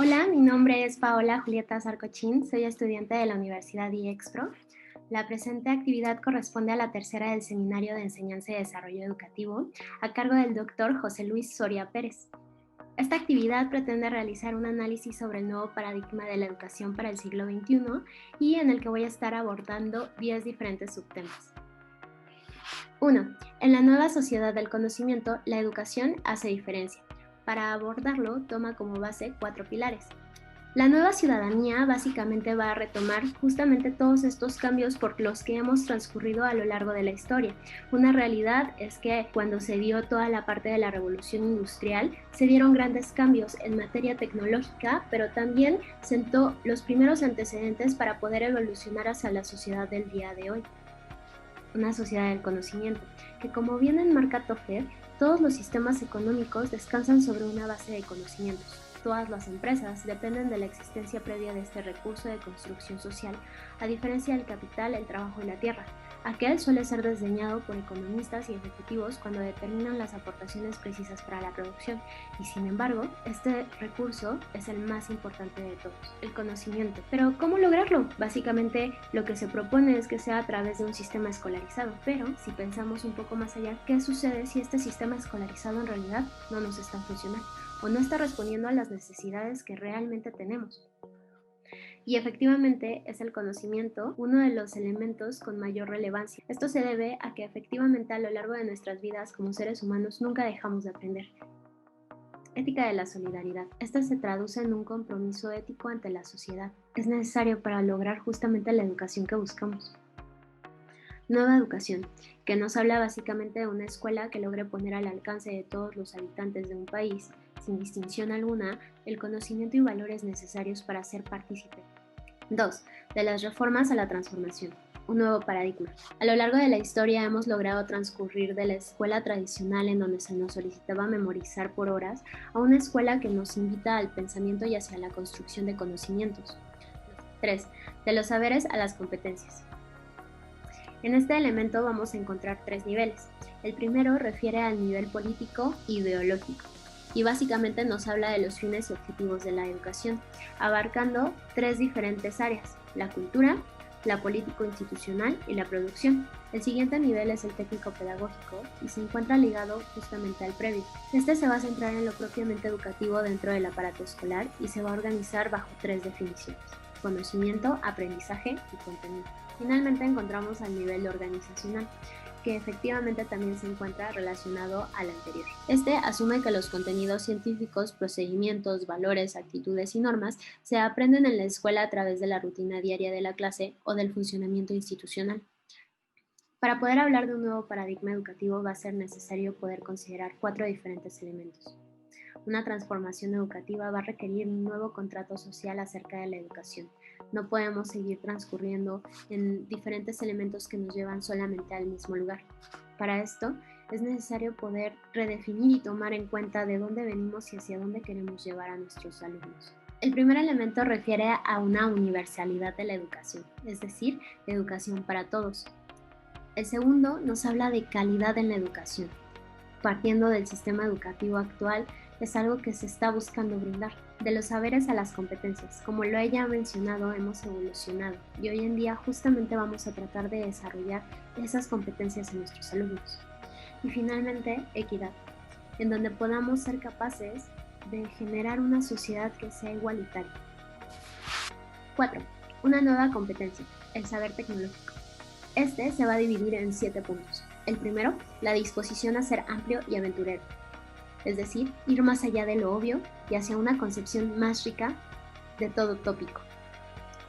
Hola, mi nombre es Paola Julieta Sarcochín, soy estudiante de la Universidad IEXPRO. La presente actividad corresponde a la tercera del Seminario de Enseñanza y Desarrollo Educativo, a cargo del doctor José Luis Soria Pérez. Esta actividad pretende realizar un análisis sobre el nuevo paradigma de la educación para el siglo XXI y en el que voy a estar abordando 10 diferentes subtemas. 1. En la nueva sociedad del conocimiento, la educación hace diferencia. Para abordarlo, toma como base 4 pilares. La nueva ciudadanía básicamente va a retomar justamente todos estos cambios por los que hemos transcurrido a lo largo de la historia. Una realidad es que cuando se dio toda la parte de la revolución industrial, se dieron grandes cambios en materia tecnológica, pero también sentó los primeros antecedentes para poder evolucionar hacia la sociedad del día de hoy. Una sociedad del conocimiento, que como bien enmarca Toffler, todos los sistemas económicos descansan sobre una base de conocimientos. Todas las empresas dependen de la existencia previa de este recurso de construcción social, a diferencia del capital, el trabajo y la tierra. Aquel suele ser desdeñado por economistas y ejecutivos cuando determinan las aportaciones precisas para la producción, y sin embargo, este recurso es el más importante de todos, el conocimiento. Pero, ¿cómo lograrlo? Básicamente, lo que se propone es que sea a través de un sistema escolarizado, pero si pensamos un poco más allá, ¿qué sucede si este sistema escolarizado en realidad no nos está funcionando o no está respondiendo a las necesidades que realmente tenemos? Y efectivamente es el conocimiento uno de los elementos con mayor relevancia. Esto se debe a que efectivamente a lo largo de nuestras vidas como seres humanos nunca dejamos de aprender. Ética de la solidaridad. Esta se traduce en un compromiso ético ante la sociedad. Es necesario para lograr justamente la educación que buscamos. Nueva educación, que nos habla básicamente de una escuela que logre poner al alcance de todos los habitantes de un país, sin distinción alguna, el conocimiento y valores necesarios para ser partícipe. 2. De las reformas a la transformación. Un nuevo paradigma. A lo largo de la historia hemos logrado transcurrir de la escuela tradicional en donde se nos solicitaba memorizar por horas a una escuela que nos invita al pensamiento y hacia la construcción de conocimientos. 3. De los saberes a las competencias. En este elemento vamos a encontrar 3 niveles. El primero refiere al nivel político e ideológico y básicamente nos habla de los fines y objetivos de la educación, abarcando 3 diferentes áreas: la cultura, la político-institucional y la producción. El siguiente nivel es el técnico-pedagógico y se encuentra ligado justamente al previo. Este se va a centrar en lo propiamente educativo dentro del aparato escolar y se va a organizar bajo 3 definiciones: conocimiento, aprendizaje y contenido. Finalmente encontramos al nivel organizacional, que efectivamente también se encuentra relacionado al anterior. Este asume que los contenidos científicos, procedimientos, valores, actitudes y normas se aprenden en la escuela a través de la rutina diaria de la clase o del funcionamiento institucional. Para poder hablar de un nuevo paradigma educativo va a ser necesario poder considerar 4 diferentes elementos. Una transformación educativa va a requerir un nuevo contrato social acerca de la educación. No podemos seguir transcurriendo en diferentes elementos que nos llevan solamente al mismo lugar. Para esto, es necesario poder redefinir y tomar en cuenta de dónde venimos y hacia dónde queremos llevar a nuestros alumnos. El primer elemento refiere a una universalidad de la educación, es decir, educación para todos. El segundo nos habla de calidad en la educación. Partiendo del sistema educativo actual, es algo que se está buscando brindar. De los saberes a las competencias. Como lo he ya mencionado, hemos evolucionado y hoy en día justamente vamos a tratar de desarrollar esas competencias en nuestros alumnos. Y finalmente, equidad, en donde podamos ser capaces de generar una sociedad que sea igualitaria. 4. Una nueva competencia, el saber tecnológico. Este se va a dividir en 7 puntos. El primero, la disposición a ser amplio y aventurero, es decir, ir más allá de lo obvio y hacia una concepción más rica de todo tópico.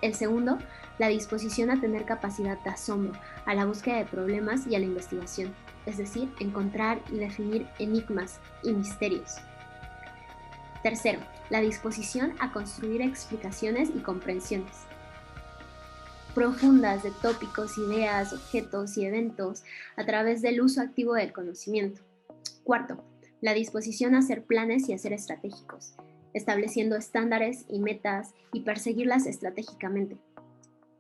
El segundo, la disposición a tener capacidad de asombro, a la búsqueda de problemas y a la investigación, es decir, encontrar y definir enigmas y misterios. Tercero, la disposición a construir explicaciones y comprensiones profundas de tópicos, ideas, objetos y eventos a través del uso activo del conocimiento. Cuarto, la disposición a hacer planes y a ser estratégicos, estableciendo estándares y metas y perseguirlas estratégicamente.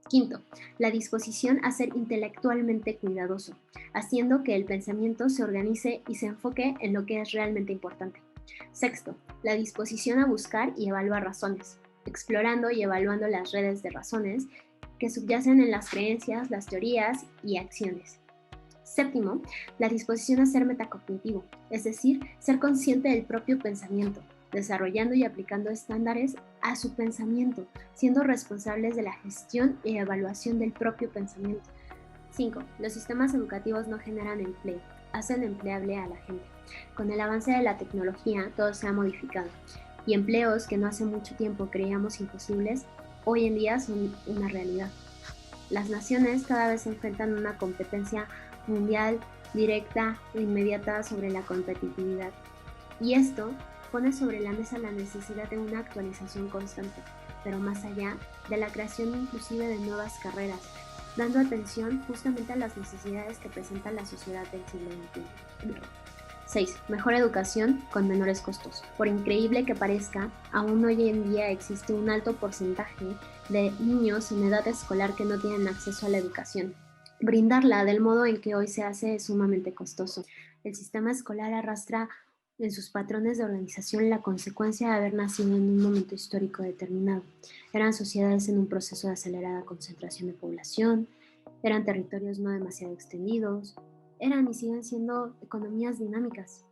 Quinto, la disposición a ser intelectualmente cuidadoso, haciendo que el pensamiento se organice y se enfoque en lo que es realmente importante. Sexto, la disposición a buscar y evaluar razones, explorando y evaluando las redes de razones que subyacen en las creencias, las teorías y acciones. Séptimo, la disposición a ser metacognitivo, es decir, ser consciente del propio pensamiento, desarrollando y aplicando estándares a su pensamiento, siendo responsables de la gestión y evaluación del propio pensamiento. 5. Los sistemas educativos no generan empleo, hacen empleable a la gente. Con el avance de la tecnología, todo se ha modificado, y empleos que no hace mucho tiempo creíamos imposibles, hoy en día son una realidad. Las naciones cada vez enfrentan una competencia mundial, directa e inmediata sobre la competitividad. Y esto pone sobre la mesa la necesidad de una actualización constante, pero más allá de la creación inclusive de nuevas carreras, dando atención justamente a las necesidades que presenta la sociedad del siglo XXI. 6. Mejor educación con menores costos. Por increíble que parezca, aún hoy en día existe un alto porcentaje de niños en edad escolar que no tienen acceso a la educación. Brindarla del modo en que hoy se hace es sumamente costoso. El sistema escolar arrastra en sus patrones de organización la consecuencia de haber nacido en un momento histórico determinado. Eran sociedades en un proceso de acelerada concentración de población, eran territorios no demasiado extendidos, eran y siguen siendo economías dinámicas.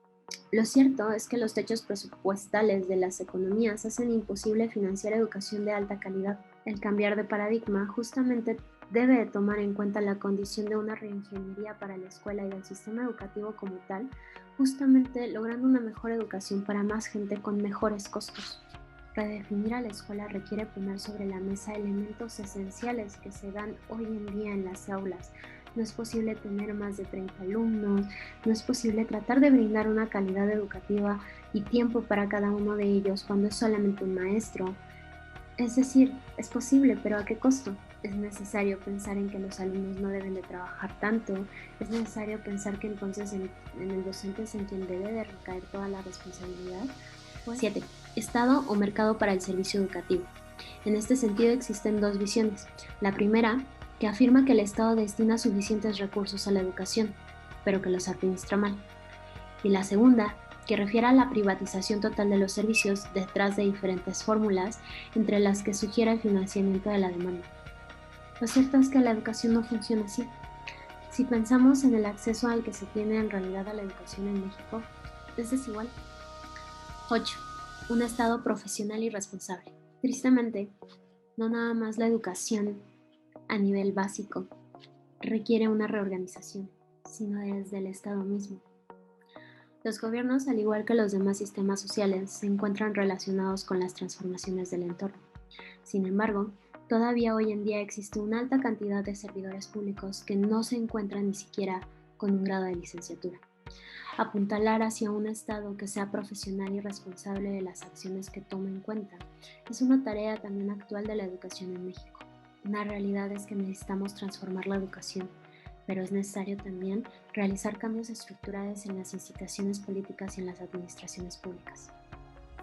Lo cierto es que los techos presupuestales de las economías hacen imposible financiar educación de alta calidad. El cambiar de paradigma justamente debe de tomar en cuenta la condición de una reingeniería para la escuela y del sistema educativo como tal, justamente logrando una mejor educación para más gente con mejores costos. Redefinir a la escuela requiere poner sobre la mesa elementos esenciales que se dan hoy en día en las aulas. No es posible tener más de 30 alumnos, no es posible tratar de brindar una calidad educativa y tiempo para cada uno de ellos cuando es solamente un maestro. Es decir, es posible, pero ¿a qué costo? Es necesario pensar en que los alumnos no deben de trabajar tanto, es necesario pensar que entonces en el docente es en quien debe de recaer toda la responsabilidad. 7. Estado o mercado para el servicio educativo. En este sentido existen dos visiones. La primera, que afirma que el Estado destina suficientes recursos a la educación, pero que los administra mal. Y la segunda, que refiere a la privatización total de los servicios detrás de diferentes fórmulas, entre las que sugiere el financiamiento de la demanda. Lo cierto es que la educación no funciona así. Si pensamos en el acceso al que se tiene en realidad a la educación en México, es desigual. 8. Un Estado profesional y responsable. Tristemente, no nada más la educación a nivel básico requiere una reorganización, sino desde el Estado mismo. Los gobiernos, al igual que los demás sistemas sociales, se encuentran relacionados con las transformaciones del entorno. Sin embargo, todavía hoy en día existe una alta cantidad de servidores públicos que no se encuentran ni siquiera con un grado de licenciatura. Apuntalar hacia un Estado que sea profesional y responsable de las acciones que toma en cuenta es una tarea también actual de la educación en México. Una realidad es que necesitamos transformar la educación, pero es necesario también realizar cambios estructurales en las instituciones políticas y en las administraciones públicas.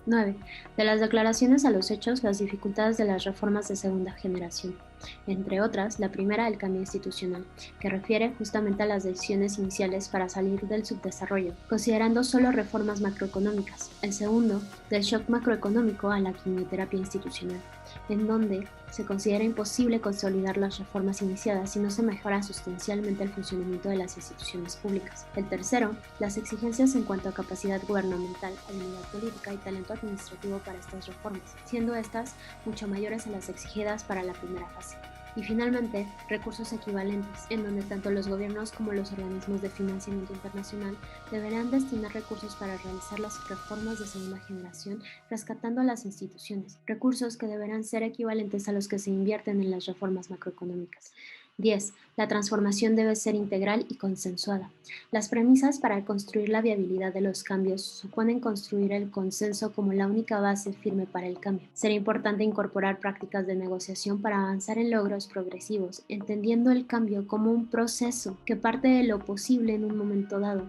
9. De las declaraciones a los hechos, las dificultades de las reformas de segunda generación. Entre otras, la primera, el cambio institucional, que refiere justamente a las decisiones iniciales para salir del subdesarrollo, considerando solo reformas macroeconómicas. El segundo, del shock macroeconómico a la quimioterapia institucional, en donde se considera imposible consolidar las reformas iniciadas si no se mejora sustancialmente el funcionamiento de las instituciones públicas. El tercero, las exigencias en cuanto a capacidad gubernamental, habilidad política y talento administrativo para estas reformas, siendo estas mucho mayores a las exigidas para la primera fase. Y finalmente, recursos equivalentes, en donde tanto los gobiernos como los organismos de financiamiento internacional deberán destinar recursos para realizar las reformas de segunda generación, rescatando a las instituciones, recursos que deberán ser equivalentes a los que se invierten en las reformas macroeconómicas. 10. La transformación debe ser integral y consensuada. Las premisas para construir la viabilidad de los cambios suponen construir el consenso como la única base firme para el cambio. Será importante incorporar prácticas de negociación para avanzar en logros progresivos, entendiendo el cambio como un proceso que parte de lo posible en un momento dado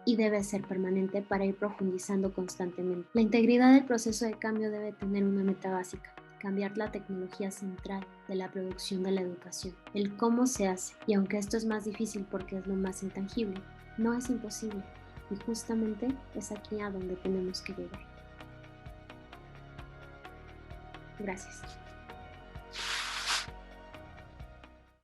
y debe ser permanente para ir profundizando constantemente. La integridad del proceso de cambio debe tener una meta básica: cambiar la tecnología central de la producción de la educación, el cómo se hace, y aunque esto es más difícil porque es lo más intangible, no es imposible. y justamente es aquí a donde tenemos que llegar. Gracias.